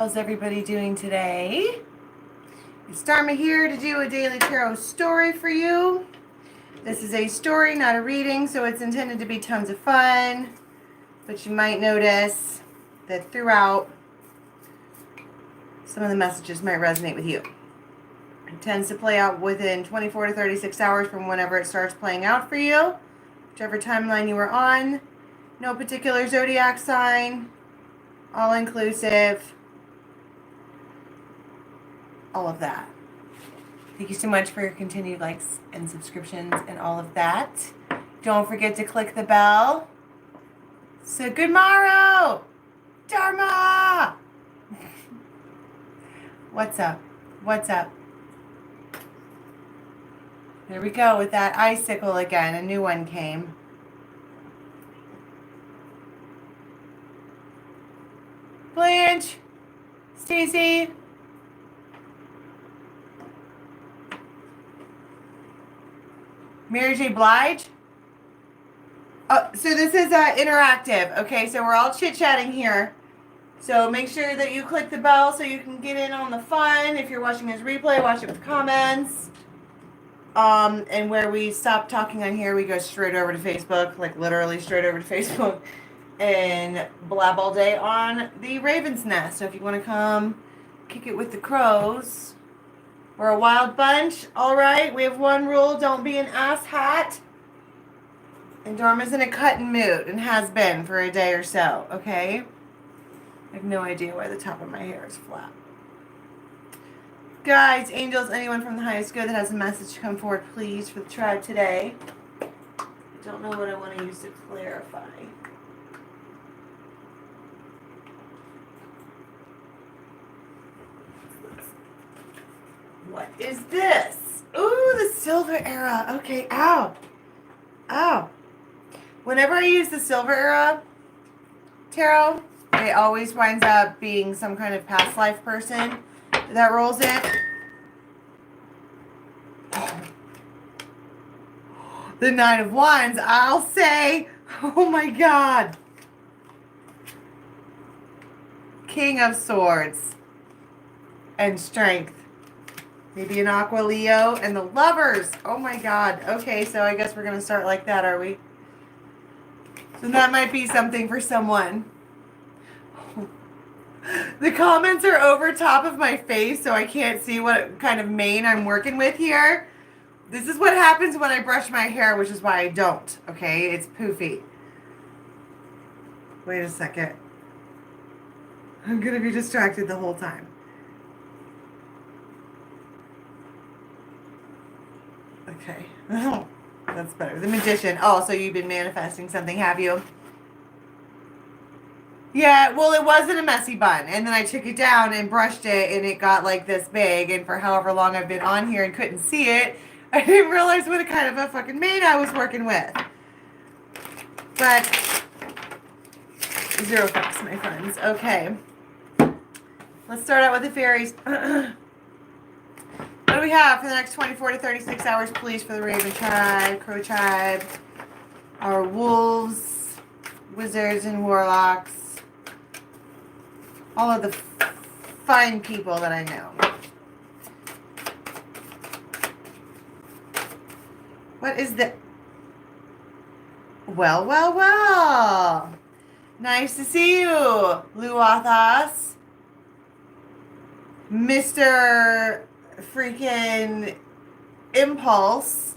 How's everybody doing today? It's Dharma here to do a daily tarot story for you. This is a story, not a reading, so it's intended to be tons of fun. But you might notice that throughout, some of the messages might resonate with you. It tends to play out within 24 to 36 hours from whenever it starts playing out for you. Whichever timeline you were on. No particular zodiac sign. All inclusive. All of that. Thank you so much for your continued likes and subscriptions and all of that. Don't forget to click the bell. So good morrow, Dharma. What's up? What's up? There we go with that icicle again. A new one came. Blanche, Stacy. Mary J. Blige. So this is interactive. Okay, so we're all chit-chatting here. So make sure that you click the bell so you can get in on the fun. If you're watching this replay, watch it with comments. And where we stop talking on here, we go straight over to Facebook, like literally straight over to Facebook, and blab all day on the Raven's Nest. So if you want to come kick it with the crows. We're a wild bunch. All right, we have one rule. Don't be an asshat. And Dharma's in a cutting mood and has been for a day or so, okay? I have no idea why the top of my hair is flat. Guides, angels, anyone from the highest good that has a message to come forward, please, for the tribe today. I don't know what I want to use to clarify. What is this? Ooh, the silver era. Okay, ow. Ow. Whenever I use the silver era tarot, it always winds up being some kind of past life person that rolls in. The Nine of Wands, I'll say. Oh my God. King of Swords and Strength. Maybe an Aqua Leo and the Lovers. Oh my God. Okay, so I guess we're going to start like that, are we? So that might be something for someone. The comments are over top of my face, so I can't see what kind of mane I'm working with here. This is what happens when I brush my hair, which is why I don't. Okay, it's poofy. Wait a second. I'm going to be distracted the whole time. Okay. That's better. The Magician. Oh, so you've been manifesting something, have you? Yeah, well, it wasn't a messy bun. And then I took it down and brushed it, and it got like this big. And for however long I've been on here and couldn't see it, I didn't realize what kind of a fucking mane I was working with. But zero fucks, my friends. Okay. Let's start out with the fairies. What do we have for the next 24 to 36 hours, please, for the Raven tribe, Crow tribe, our wolves, wizards, and warlocks, all of the fine people that I know. What is the... Well, well, well. Nice to see you, Luathas. Mr. freaking Impulse.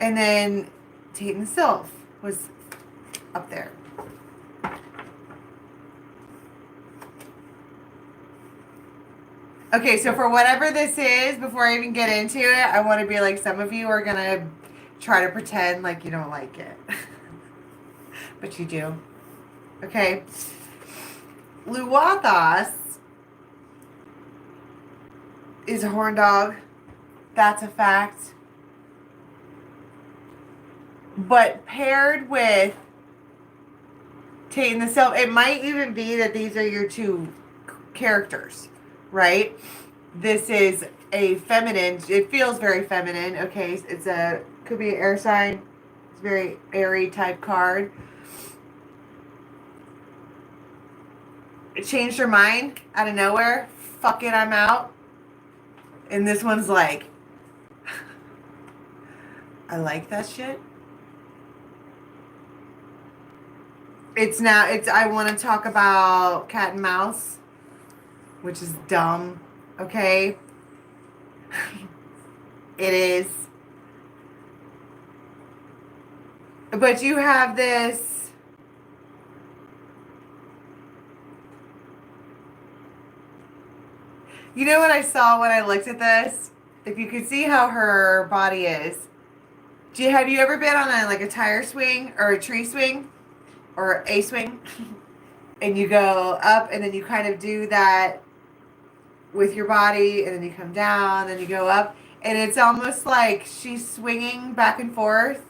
And then Tate and Sylph was up there. Okay, so for whatever this is, before I even get into it, I want to be like, some of you are going to try to pretend like you don't like it. But you do. Okay. Luathas is a horn dog. That's a fact. But paired with Tate and the Sylph, it might even be that these are your two characters, right? This is a feminine. It feels very feminine. Okay, it's a could be an air sign. It's a very airy type card. changed her mind out of nowhere. Fuck it, I'm out. And this one's like, I like that shit. I want to talk about cat and mouse, which is dumb. Okay. It is. But you have this. You know what I saw when I looked at this? If you could see how her body is. Have you ever been on a tire swing or a tree swing or a swing? And you go up and then you kind of do that with your body and then you come down and you go up. And it's almost like she's swinging back and forth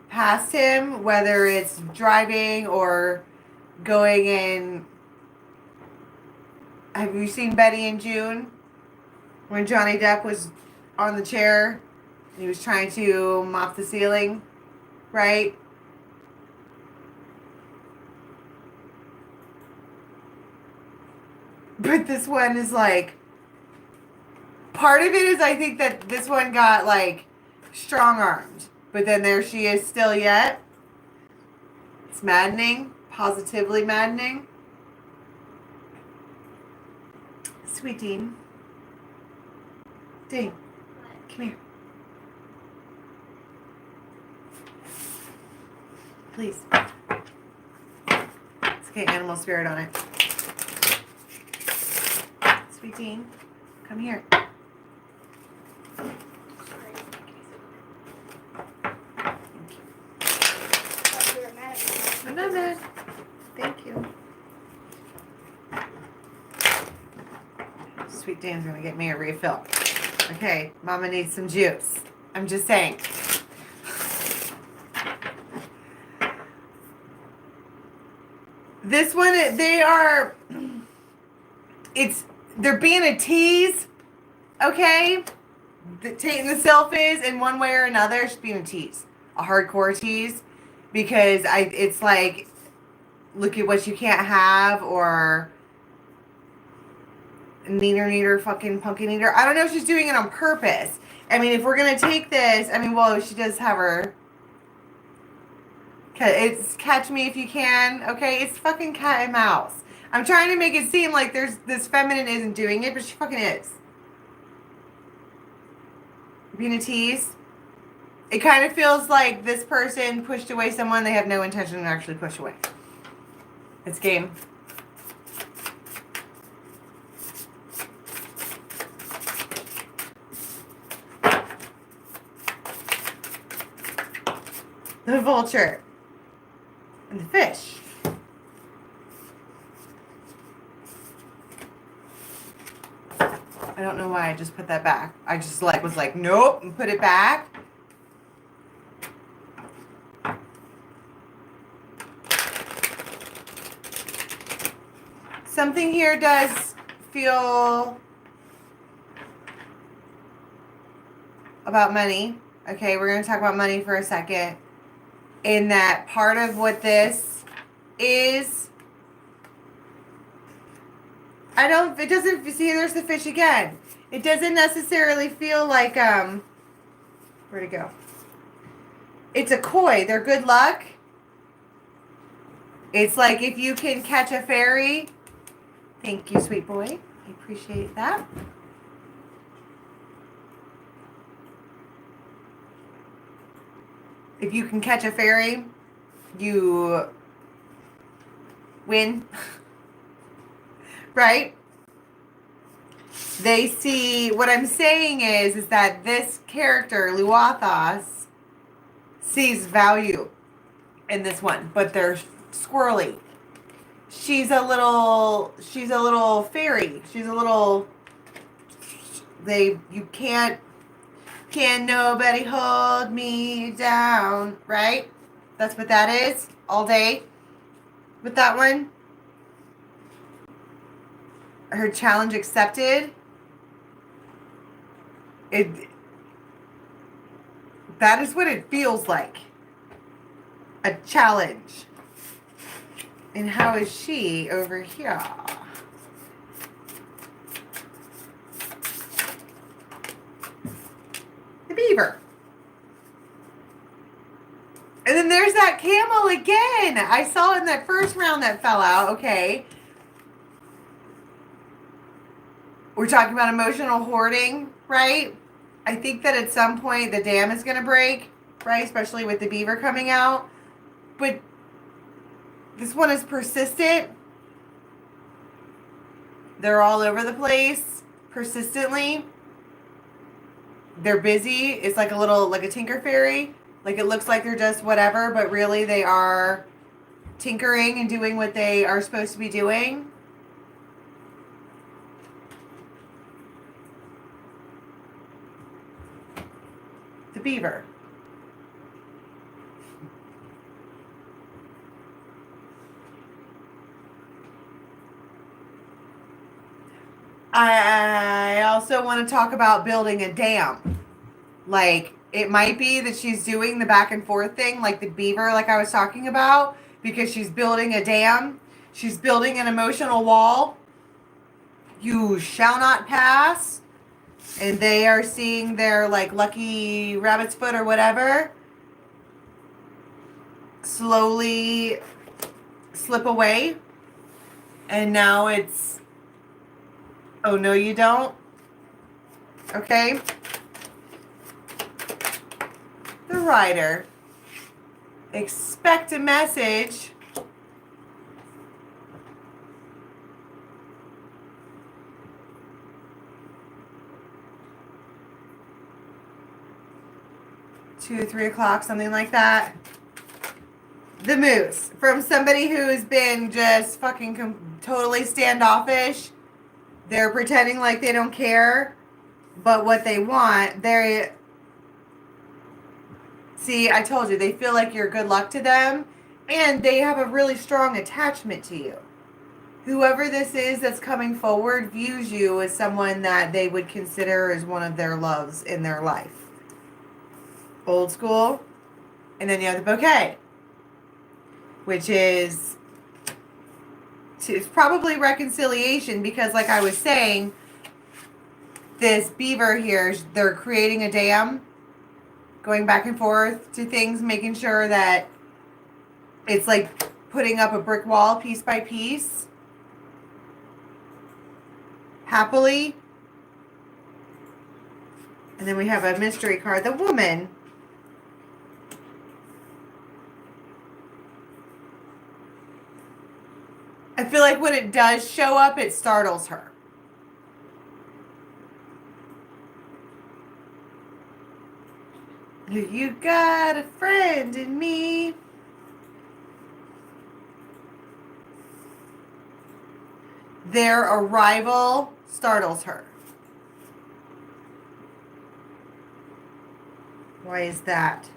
past him, whether it's driving or going in. Have you seen Betty and June? When Johnny Depp was on the chair and he was trying to mop the ceiling, right? But this one is like, part of it is I think that this one got like strong-armed. But then there she is still yet. It's maddening. Positively maddening. Sweet Dean. Ding. Come here. Please. Let's get animal spirit on it. Sweet Dean. Come here. I'm not mad. Thank you. Sweet Dan's gonna get me a refill. Okay, Mama needs some juice. I'm just saying. This one, they're being a tease, okay? Taking the selfies in one way or another, it's being a tease. A hardcore tease. Because it's like, look at what you can't have, or neater, fucking pumpkin eater. I don't know if she's doing it on purpose. I mean, if we're going to take this, well, she does have her. It's catch me if you can, okay? It's fucking cat and mouse. I'm trying to make it seem like this feminine isn't doing it, but she fucking is. Being a tease. It kind of feels like this person pushed away someone they have no intention to actually push away. It's game. The vulture. And the fish. I don't know why I just put that back. I just was like, nope, and put it back. Something here does feel about money. Okay, we're going to talk about money for a second. In that part of what this is, it doesn't, see, there's the fish again. It doesn't necessarily feel like, where'd it go? It's a koi. They're good luck. It's like if you can catch a fairy. Thank you, sweet boy. I appreciate that. If you can catch a fairy, you win. Right? They see, what I'm saying is that this character, Luathos, sees value in this one, but they're squirrely. She's a little fairy. She's a little, you can't, can nobody hold me down, right? That's what that is all day with that one. Her challenge accepted. That is what it feels like. A challenge. And how is she over here? The beaver. And then there's that camel again. I saw it in that first round that fell out. Okay. We're talking about emotional hoarding, right? I think that at some point the dam is going to break, right? Especially with the beaver coming out. But this one is persistent. They're all over the place persistently. They're busy. It's like a tinker fairy. Like it looks like they're just whatever, but really they are tinkering and doing what they are supposed to be doing. The beaver. I also want to talk about building a dam. Like, it might be that she's doing the back and forth thing, like the beaver, like I was talking about, because she's building a dam. She's building an emotional wall. You shall not pass. And they are seeing their, like, lucky rabbit's foot or whatever slowly slip away. And now it's, oh, no, you don't? Okay. The Rider. Expect a message. Two, 3 o'clock, something like that. The Moose. From somebody who's been just fucking totally standoffish. They're pretending like they don't care. But what they want, they're... See, I told you, they feel like you're good luck to them. And they have a really strong attachment to you. Whoever this is that's coming forward views you as someone that they would consider as one of their loves in their life. Old school. And then you have the bouquet. Which is... It's probably reconciliation because, like I was saying, this beaver here, they're creating a dam. Going back and forth to things, making sure that it's like putting up a brick wall piece by piece. Happily. And then we have a mystery card, the Woman. I feel like when it does show up, it startles her. You got a friend in me. Their arrival startles her. Why is that?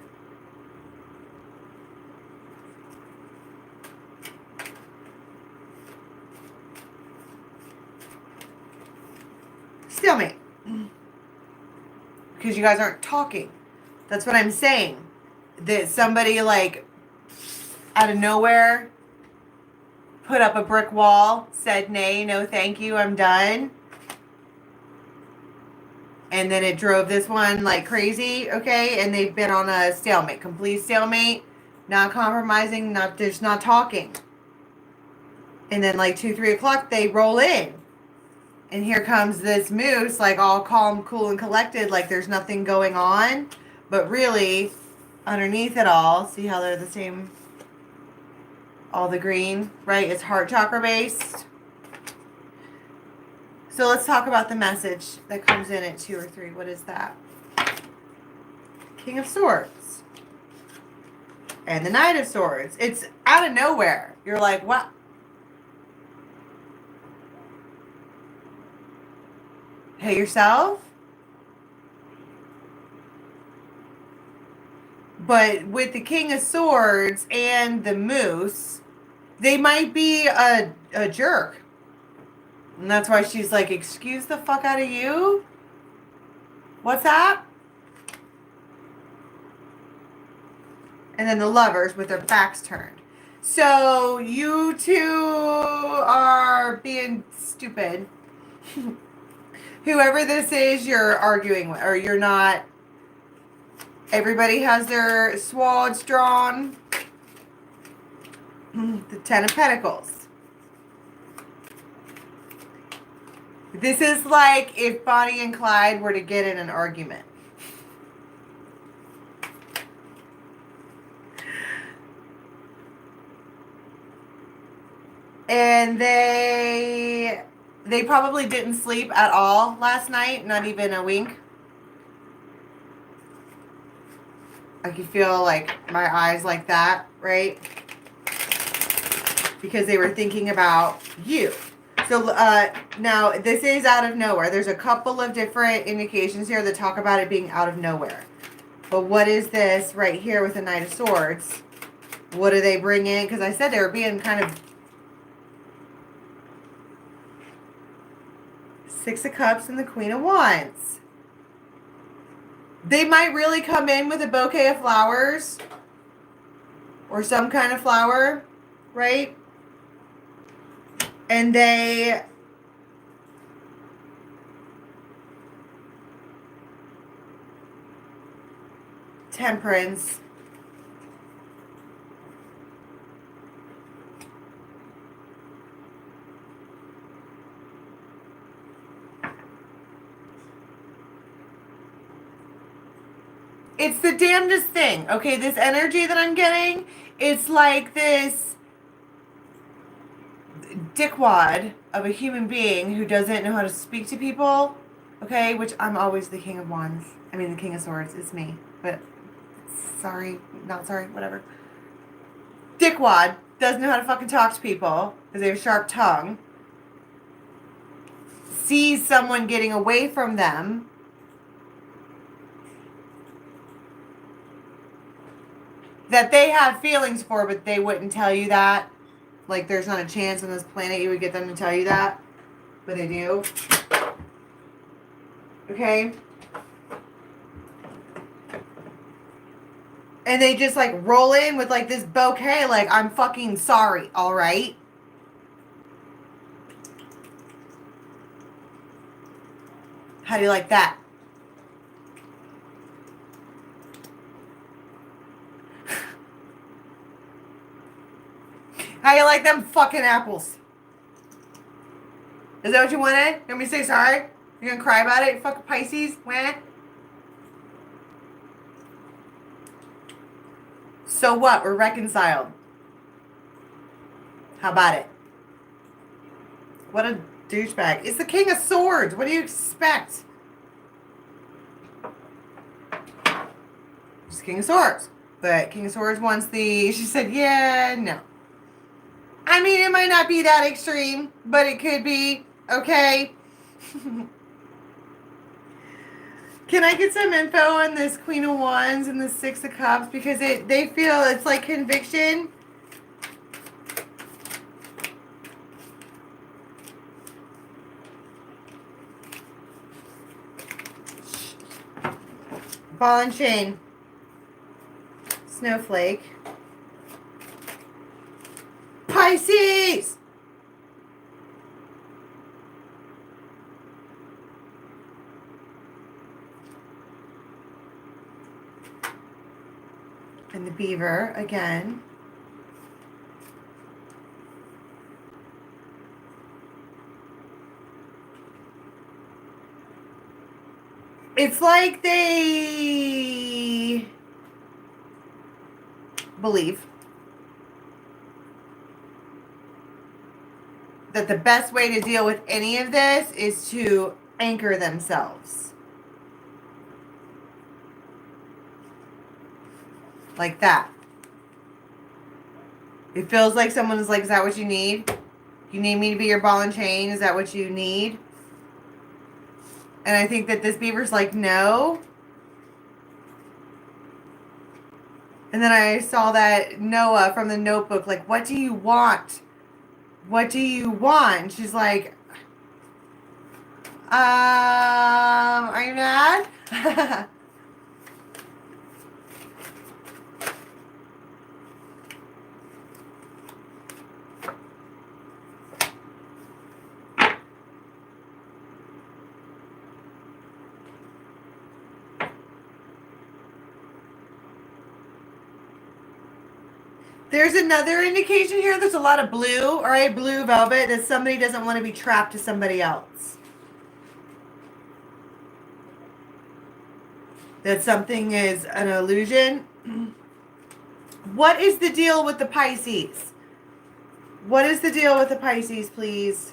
Stalemate. Because you guys aren't talking. That's what I'm saying. That somebody, like, out of nowhere, put up a brick wall, said nay, no thank you, I'm done. And then it drove this one like crazy, okay? And they've been on a stalemate, complete stalemate, not compromising, just not talking. And then like 2, 3 o'clock, they roll in. And here comes this moose, like all calm, cool, and collected, like there's nothing going on. But really, underneath it all, see how they're the same, all the green, right? It's heart chakra based. So let's talk about the message that comes in at 2 or 3. What is that? King of Swords. And the Knight of Swords. It's out of nowhere. You're like, what? Hey, yourself? But with the King of Swords and the Moose, they might be a jerk. And that's why she's like, excuse the fuck out of you? What's that? And then the Lovers with their backs turned. So you two are being stupid. Whoever this is, you're arguing with, or you're not. Everybody has their swords drawn. The Ten of Pentacles. This is like if Bonnie and Clyde were to get in an argument. And they probably didn't sleep at all last night, not even a wink. I could feel like my eyes like that, right? Because they were thinking about you. So now this is out of nowhere. There's a couple of different indications here that talk about it being out of nowhere. But what is this right here with the Knight of Swords? What do they bring in? Because I said they were being kind of... Six of Cups and the Queen of Wands. They might really come in with a bouquet of flowers. Or some kind of flower, right? And they... Temperance. It's the damnedest thing. Okay, this energy that I'm getting, it's like this dickwad of a human being who doesn't know how to speak to people. Okay, which I'm always the King of Wands. I mean, the King of Swords. It's me. But sorry, not sorry, whatever. Dickwad doesn't know how to fucking talk to people because they have a sharp tongue. Sees someone getting away from them. That they have feelings for, but they wouldn't tell you that. Like, there's not a chance on this planet you would get them to tell you that. But they do. Okay? And they just, like, roll in with, like, this bouquet. Like, I'm fucking sorry, alright? How do you like that? How you like them fucking apples? Is that what you wanted? You want me to say sorry? You're gonna cry about it? Fucking Pisces? Wah? So what? We're reconciled. How about it? What a douchebag. It's the King of Swords. What do you expect? It's the King of Swords. But King of Swords wants the... She said, yeah, no. I mean, it might not be that extreme, but it could be. Okay. Can I get some info on this Queen of Wands and the Six of Cups? Because they feel it's like conviction. Ball and chain. Snowflake. Pisces! And the beaver again. It's like they believe that the best way to deal with any of this is to anchor themselves. Like that. It feels like someone is like, is that what you need? You need me to be your ball and chain? Is that what you need? And I think that this beaver's like, no. And then I saw that Noah from the Notebook, like, what do you want? What do you want? And she's like, are you mad? There's another indication here. There's a lot of blue, all right, blue velvet, that somebody doesn't want to be trapped to somebody else. That something is an illusion. What is the deal with the Pisces? What is the deal with the Pisces, please?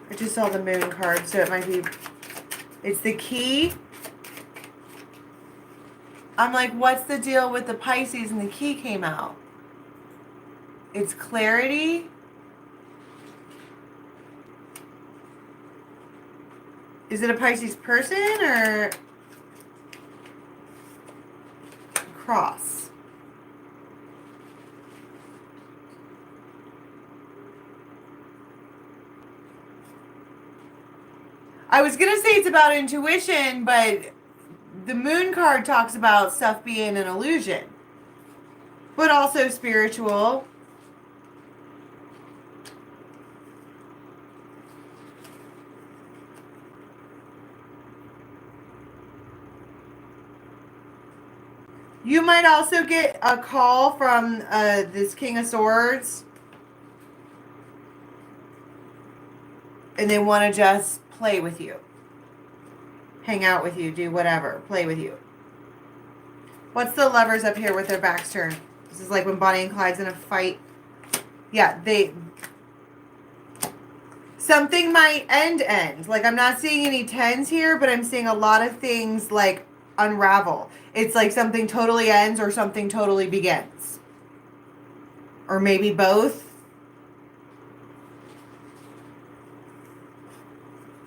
I just saw the moon card, so it might be... It's the key. I'm like, what's the deal with the Pisces? And the key came out. It's clarity. Is it a Pisces person or cross? I was going to say it's about intuition, but the moon card talks about stuff being an illusion, but also spiritual. You might also get a call from this King of Swords, and they want to just play with you. Hang out with you, do whatever, play with you. What's the Lovers up here with their backs turned? This is like when Bonnie and Clyde's in a fight. Yeah, something might end. Like, I'm not seeing any tens here, but I'm seeing a lot of things like unravel. It's like something totally ends or something totally begins. Or maybe both.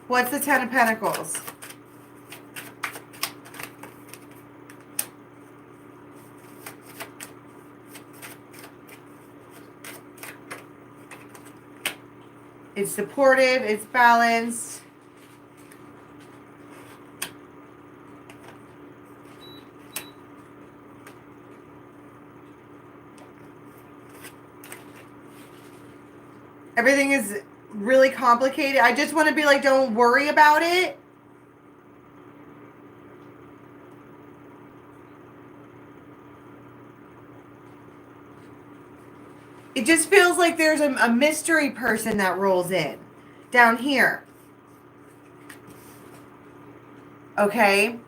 What's the Ten of Pentacles? It's supportive, it's balanced. Everything is really complicated. I just want to be like, don't worry about it. It just feels like there's a mystery person that rolls in down here. Okay?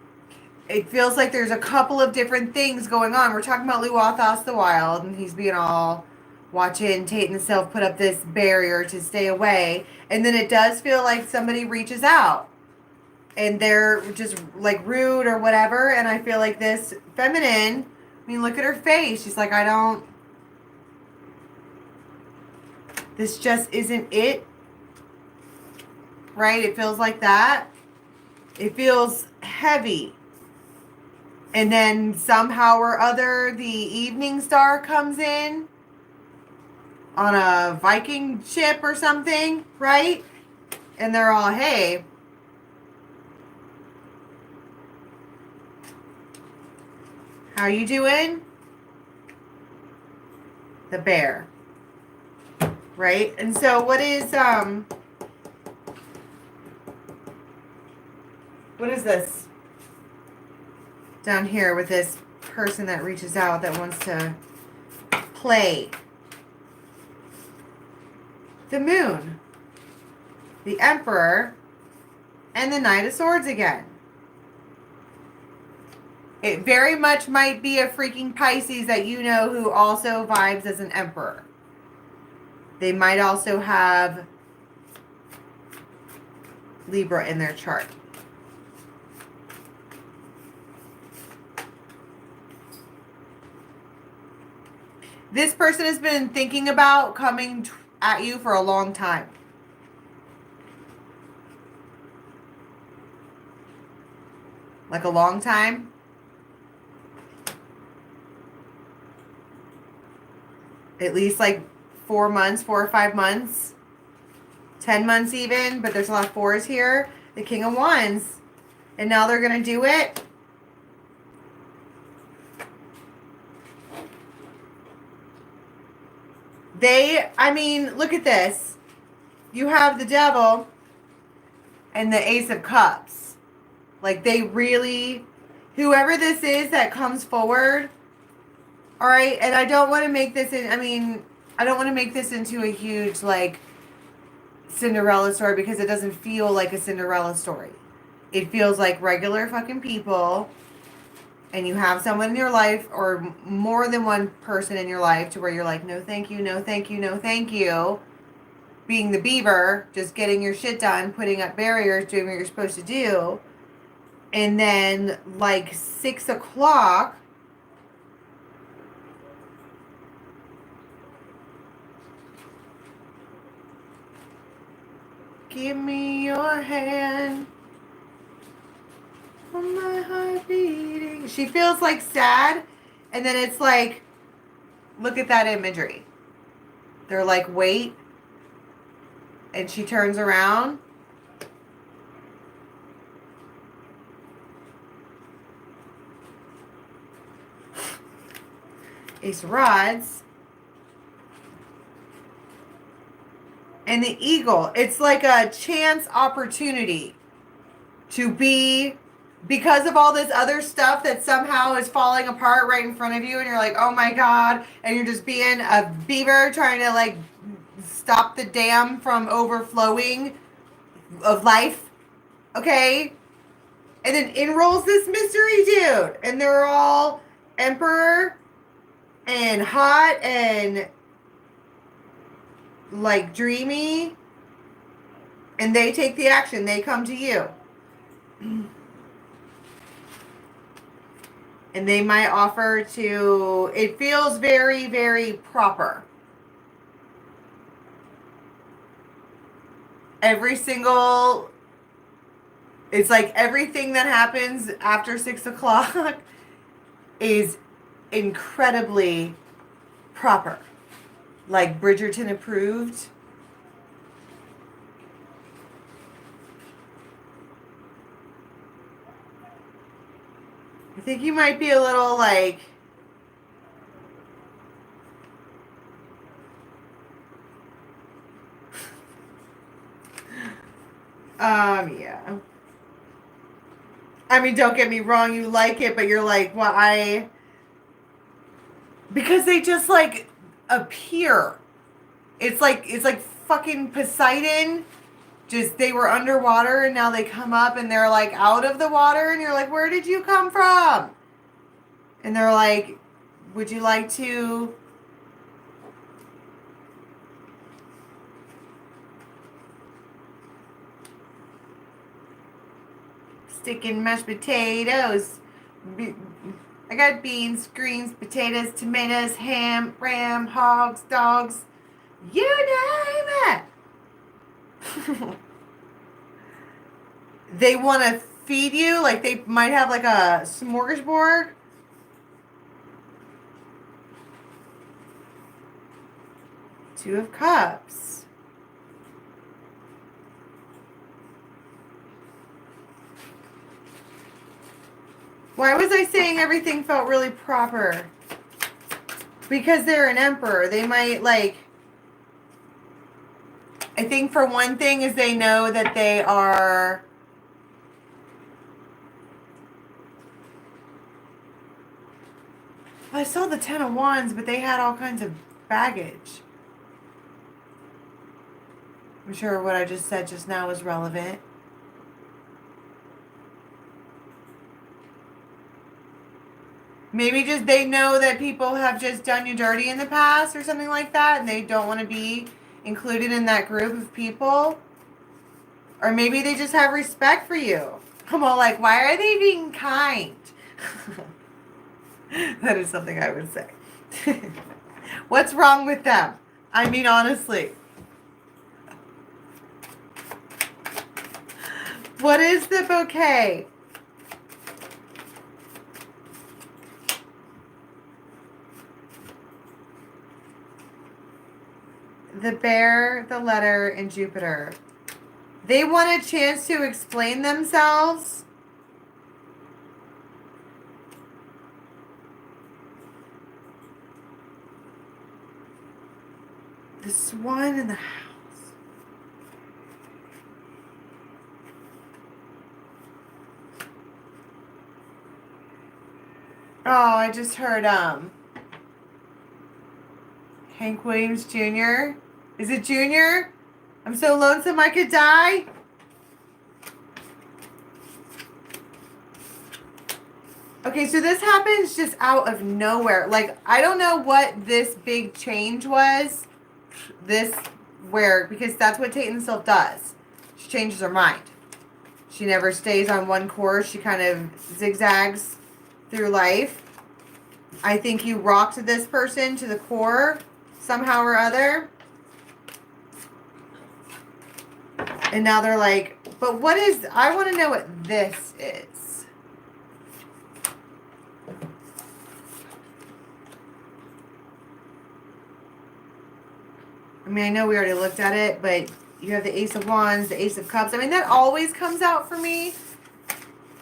It feels like there's a couple of different things going on. We're talking about Luathos the Wild, and he's being all watching Tate and Sylph put up this barrier to stay away. And then it does feel like somebody reaches out. And they're just like rude or whatever. And I feel like this feminine, I mean, look at her face. She's like, this just isn't it. Right? It feels like that. It feels heavy. And then somehow or other, the evening star comes in on a Viking ship or something, right? And they're all, hey, how you doing? The bear. Right? And so what is this down here with this person that reaches out that wants to play? The Moon, the Emperor, and the Knight of Swords again. It very much might be a freaking Pisces that you know who also vibes as an Emperor. They might also have Libra in their chart. This person has been thinking about coming at you for a long time. Like a long time. At least like 4 months, 4 or 5 months. 10 months even, but there's a lot of fours here. The King of Wands. And now they're going to do it. I mean, look at this. You have the Devil and the Ace of Cups. Like, they really, whoever this is that comes forward, all right, and I don't want to make this I don't want to make this into a huge, like, Cinderella story, because it doesn't feel like a Cinderella story. It feels like regular fucking people, and you have someone in your life, or more than one person in your life, to where you're like, no thank you, no thank you, no thank you. Being the beaver, just getting your shit done, putting up barriers, doing what you're supposed to do. And then, like, 6 o'clock, give me your hand. Oh, my heart beating. She feels like sad, and then it's like, look at that imagery. They're like, wait, and she turns around. Ace of Rods. And the Eagle. It's like a chance opportunity to be, because of all this other stuff that somehow is falling apart right in front of you, and you're like, oh my God, and you're just being a beaver trying to, like, stop the dam from overflowing of life, okay? And then in rolls this mystery dude, and they're all emperor and hot and, like, dreamy, and they take the action. They come to you. And they might offer to, it feels very, very proper. It's like everything that happens after 6 o'clock is incredibly proper. Like Bridgerton approved. I think you might be a little, like, yeah. I mean, don't get me wrong, you like it, but you're like, well, because they just, like, appear. It's like fucking Poseidon. Just, they were underwater and now they come up and they're, like, out of the water, and you're like, where did you come from? And they're like, would you like to stick in mashed potatoes? I got beans, greens, potatoes, tomatoes, ham, ram, hogs, dogs, you name it. They want to feed you, like they might have like a smorgasbord. Two of Cups. Why was I saying everything felt really proper? Because they're an emperor. They might, like, I think for one thing is they know that they are, well, I saw the 10 of Wands, but they had all kinds of baggage. I'm sure what I just said just now is relevant. Maybe just they know that people have just done you dirty in the past or something like that, and they don't want to be included in that group of people. Or maybe they just have respect for you. I'm all like, why are they being kind? That is something I would say. What's wrong with them? I mean, honestly. What is the bouquet? The bear, the letter, and Jupiter. They want a chance to explain themselves. The swan in the house. Oh, I just heard Hank Williams Jr. Is it Jr.? I'm so lonesome I could die. Okay, so this happens just out of nowhere. Like, I don't know what this big change was. Because that's what Tate and Sylph does. She changes her mind. She never stays on one course. She kind of zigzags through life. I think you rocked this person to the core somehow or other. And now they're like, but what is, I want to know what this is. I mean, I know we already looked at it, but you have the Ace of Wands, the Ace of Cups. I mean, that always comes out for me.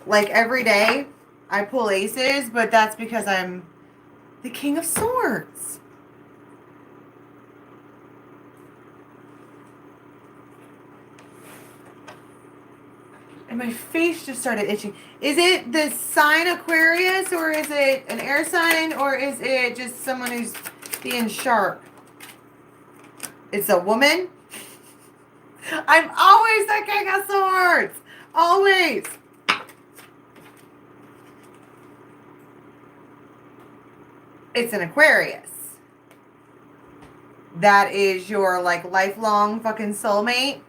Like, every day I pull aces, but that's because I'm the King of Swords. And my face just started itching. Is it the sign Aquarius, or is it an air sign, or is it just someone who's being sharp? It's a woman. I'm always the King of Swords. Always. It's an Aquarius. That is your, like, lifelong fucking soulmate.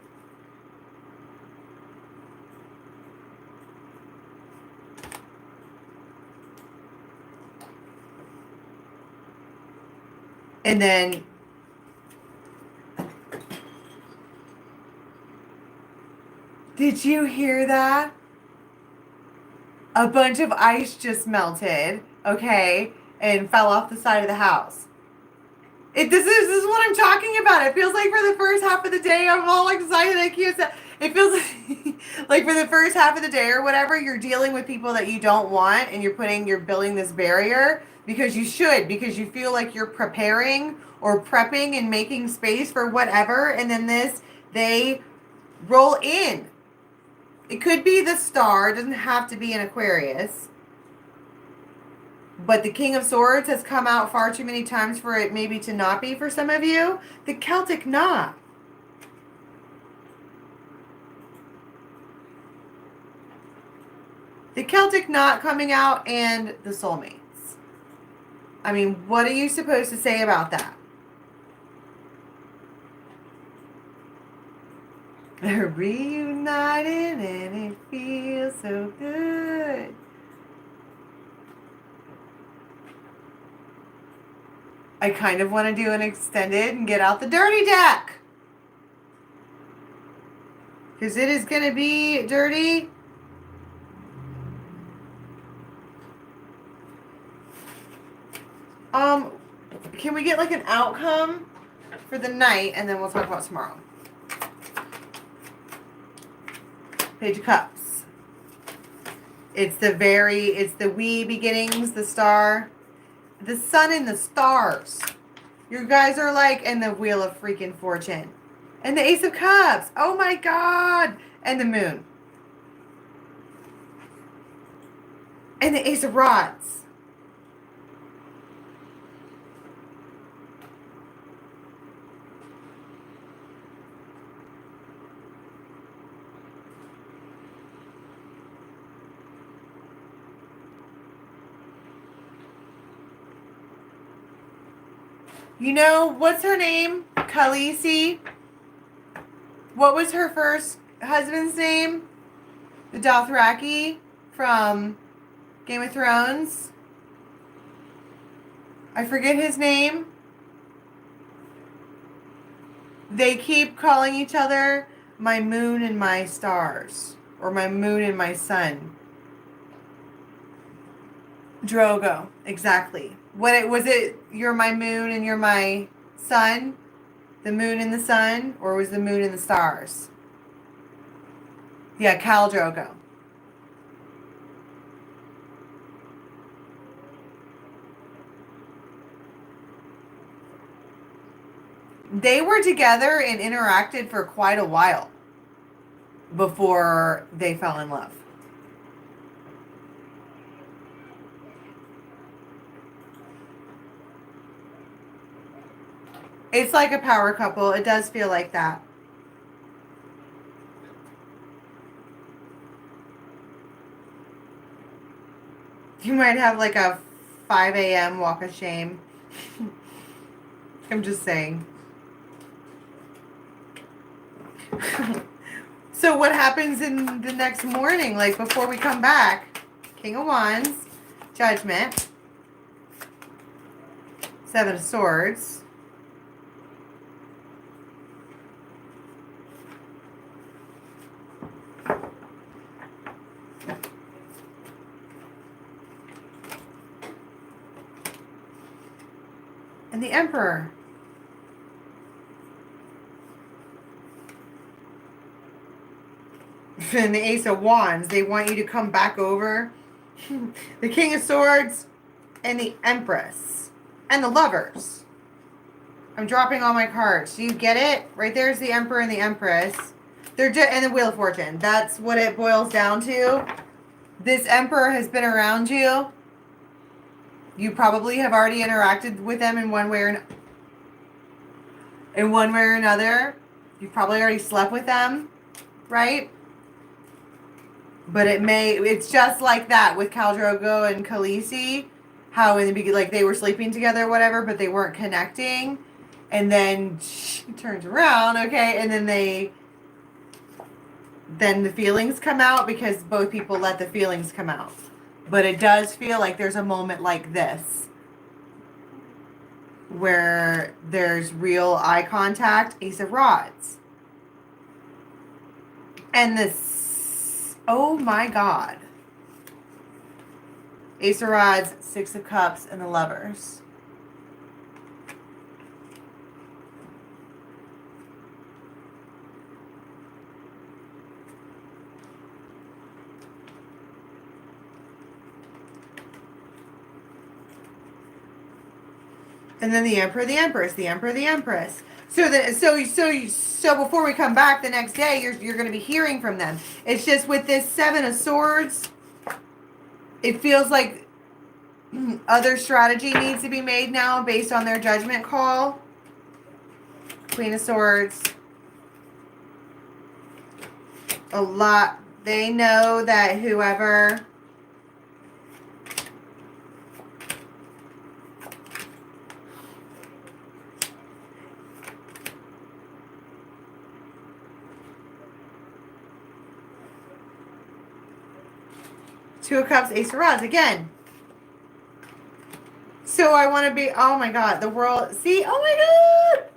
And then did you hear that? A bunch of ice just melted, okay, and fell off the side of the house. This is what I'm talking about. It feels like for the first half of the day, I'm all excited. I can't say. It feels like for the first half of the day or whatever, you're dealing with people that you don't want, and you're building this barrier because you feel like you're preparing or prepping and making space for whatever, and then they roll in. It could be the star. It doesn't have to be an Aquarius. But the King of Swords has come out far too many times for it maybe to not be for some of you. The Celtic knot. The Celtic knot coming out, and the soulmates. I mean, what are you supposed to say about that? They're reunited and it feels so good. I kind of want to do an extended and get out the dirty deck. Because it is going to be dirty. Can we get like an outcome for the night, and then we'll talk about tomorrow. Page of Cups. It's the wee beginnings, the star, the sun and the stars. You guys are like, and the Wheel of freaking Fortune. And the Ace of Cups. Oh my God. And the moon. And the Ace of Rods. You know, what's her name? Khaleesi. What was her first husband's name? The Dothraki from Game of Thrones. I forget his name. They keep calling each other my moon and my stars. Or my moon and my sun. Drogo, exactly. Was it you're my moon and you're my sun? The moon and the sun? Or was the moon and the stars? Yeah, Khal Drogo. They were together and interacted for quite a while before they fell in love. It's like a power couple. It does feel like that. You might have like a 5 a.m. walk of shame. I'm just saying. So what happens in the next morning, like before we come back? King of Wands, Judgment, Seven of Swords, and the Emperor. And the Ace of Wands. They want you to come back over. The King of Swords and the Empress. And the Lovers. I'm dropping all my cards. Do you get it? Right there's the Emperor and the Empress. And the Wheel of Fortune. That's what it boils down to. This Emperor has been around you. You probably have already interacted with them in one way or another. You've probably already slept with them, right? But it's just like that with Khal Drogo and Khaleesi, how in the beginning, like they were sleeping together or whatever, but they weren't connecting. And then she turns around, okay, and then the feelings come out because both people let the feelings come out. But it does feel like there's a moment like this where there's real eye contact, Ace of Rods. And this, oh my God. Ace of Rods, Six of Cups, and the Lovers. And then the Emperor, the Empress, the Emperor, the Empress. So before we come back the next day, you're going to be hearing from them. It's just with this Seven of Swords, it feels like other strategy needs to be made now based on their judgment call. Queen of Swords. A lot. They know that whoever... Two of Cups, Ace of Rods, again. So I want to be, oh my God, the world, see, oh my God.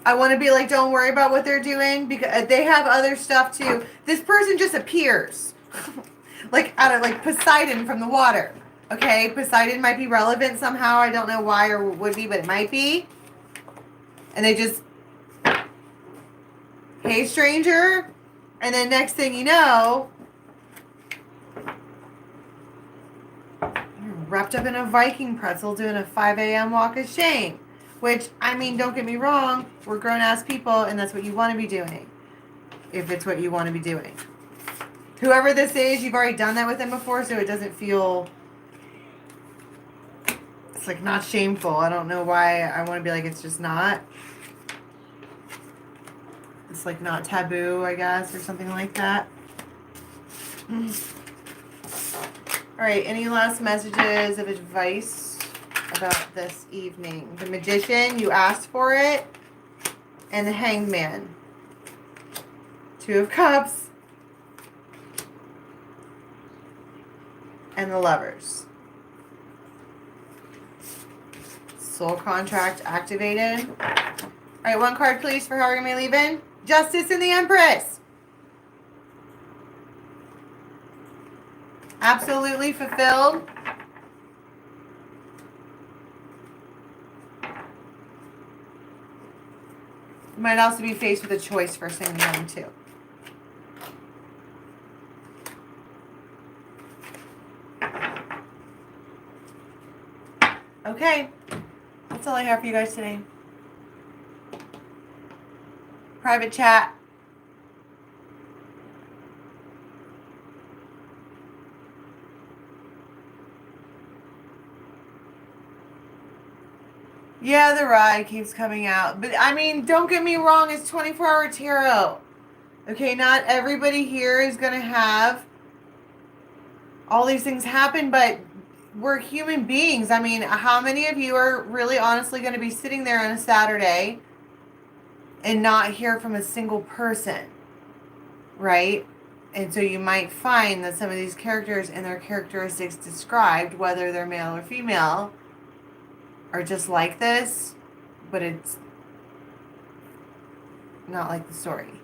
I want to be like, don't worry about what they're doing because they have other stuff too. This person just appears. Like out of like Poseidon from the water. Okay, Poseidon might be relevant somehow. I don't know why or would be, but it might be. And they just, hey stranger. And then next thing you know, you're wrapped up in a Viking pretzel doing a 5 a.m. walk of shame. Which, I mean, don't get me wrong. We're grown-ass people, and that's what you want to be doing. If it's what you want to be doing. Whoever this is, you've already done that with them before, so it doesn't feel... It's, like, not shameful. I don't know why I want to be like, it's just not. It's like not taboo, I guess, or something like that. All right, any last messages of advice about this evening? The Magician, you asked for it. And the Hanged Man. Two of Cups. And the Lovers. Soul contract activated. All right, one card, please, for how we're going to be leaving. Justice and the Empress. Absolutely fulfilled. You might also be faced with a choice first thing in the morning, too. Okay. That's all I have for you guys today. Private chat. Yeah, the ride keeps coming out. But I mean, don't get me wrong, it's 24-hour tarot. Okay, not everybody here is going to have all these things happen, but we're human beings. I mean, how many of you are really honestly going to be sitting there on a Saturday and not hear from a single person, right? And so you might find that some of these characters and their characteristics described, whether they're male or female, are just like this, but it's not like the story.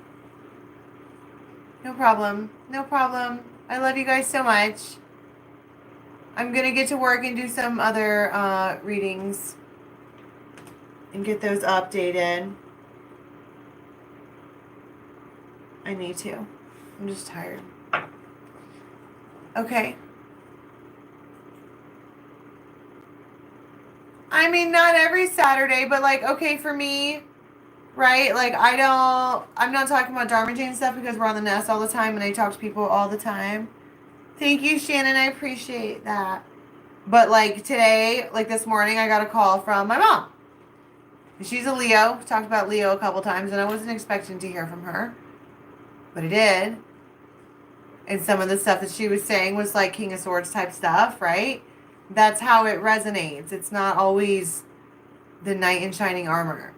No problem. No problem. I love you guys so much. I'm going to get to work and do some other readings and get those updated. I need to. I'm just tired. Okay. I mean, not every Saturday, but like, okay, for me, right? Like, I'm not talking about Dharma Jane stuff because we're on the nest all the time and I talk to people all the time. Thank you, Shannon. I appreciate that. But like today, like this morning, I got a call from my mom. She's a Leo. Talked about Leo a couple times and I wasn't expecting to hear from her. But I did. And some of the stuff that she was saying was like King of Swords type stuff, right? That's how it resonates. It's not always the knight in shining armor.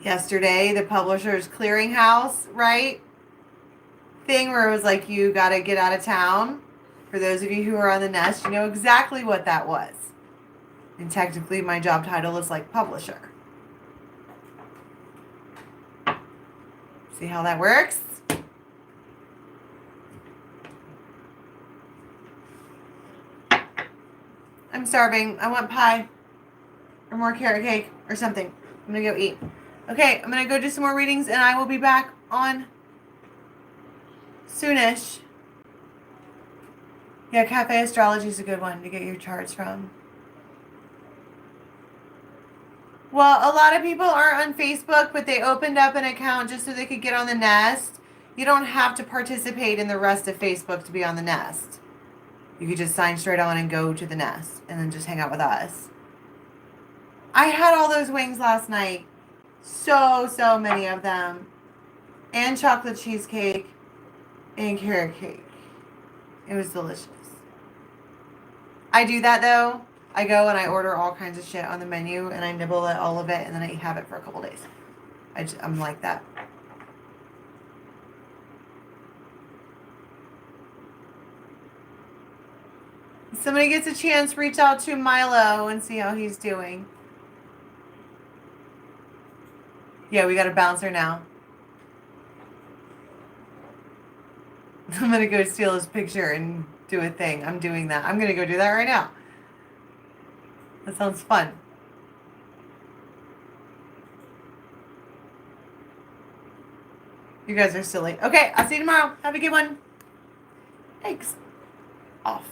Yesterday, the Publishers Clearinghouse, right? Thing where it was like, you got to get out of town. For those of you who are on the nest, you know exactly what that was. And technically, my job title is like publisher. See how that works? I'm starving. I want pie. Or more carrot cake. Or something. I'm going to go eat. Okay, I'm going to go do some more readings. And I will be back on soonish. Yeah, Cafe Astrology is a good one to get your charts from. Well, a lot of people are on Facebook, but they opened up an account just so they could get on the nest. You don't have to participate in the rest of Facebook to be on the nest. You could just sign straight on and go to the nest and then just hang out with us. I had all those wings last night. So many of them. And chocolate cheesecake and carrot cake. It was delicious. I do that though. I go and I order all kinds of shit on the menu and I nibble at all of it and then I have it for a couple days. I'm like that. If somebody gets a chance, reach out to Milo and see how he's doing. Yeah, we got a bouncer now. I'm going to go steal his picture and do a thing. I'm doing that. I'm going to go do that right now. That sounds fun. You guys are silly. Okay, I'll see you tomorrow. Have a good one. Thanks. Off.